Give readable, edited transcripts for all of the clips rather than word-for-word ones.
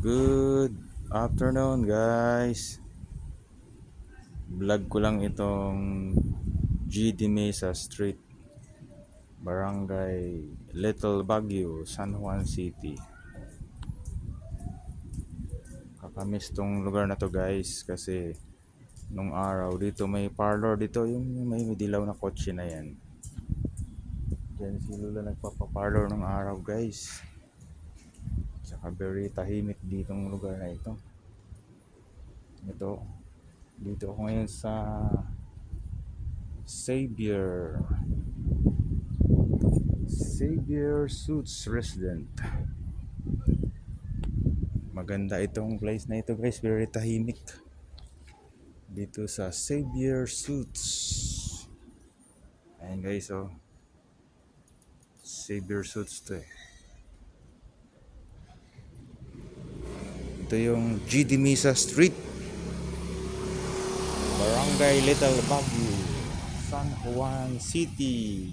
Good afternoon guys. Vlog ko lang itong GD Mesa Street, Barangay Little Baguio, San Juan City. Kakamiss tong lugar na to guys kasi nung araw dito may parlor dito, yung may dilaw na kotse na yan. Diyan si Lula nagpapaparlor nung araw guys. Saka very tahimik ditong lugar na ito. Dito ako ngayon sa Xavier Suits Resident. Maganda itong place na ito guys, very tahimik dito sa Xavier Suits. Ayan guys, oh, Xavier Suits to eh. Ito yung GD Mesa Street, Barangay Little Baguio, San Juan City.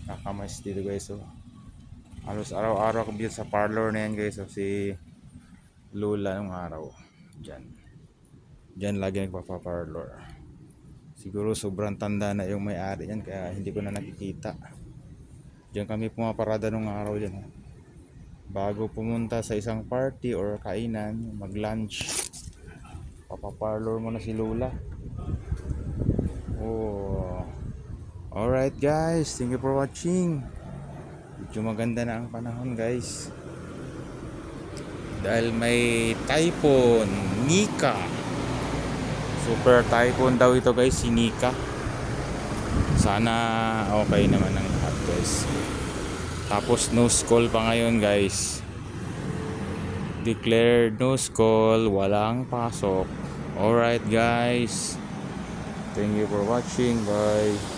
Nakamiss dito guys, oh. Halos araw-araw ko dito sa parlor na yan guys, oh. Si Lola nung araw Diyan lagi nagpapaparlor. Siguro sobrang tanda na yung may-ari yan kaya hindi ko na nakikita. Diyan kami pumaparada nung araw dyan, oh. Bago pumunta sa isang party or kainan, mag-lunch, papaparlor mo na si Lola. Oh. Alright guys, thank you for watching. Medyo maganda na ang panahon guys, dahil may typhoon Nika. Super typhoon daw ito guys, si Nika. Sana okay naman ang lahat guys. Tapos no school pa ngayon guys. Declared no school, walang pasok. Alright guys, thank you for watching, bye.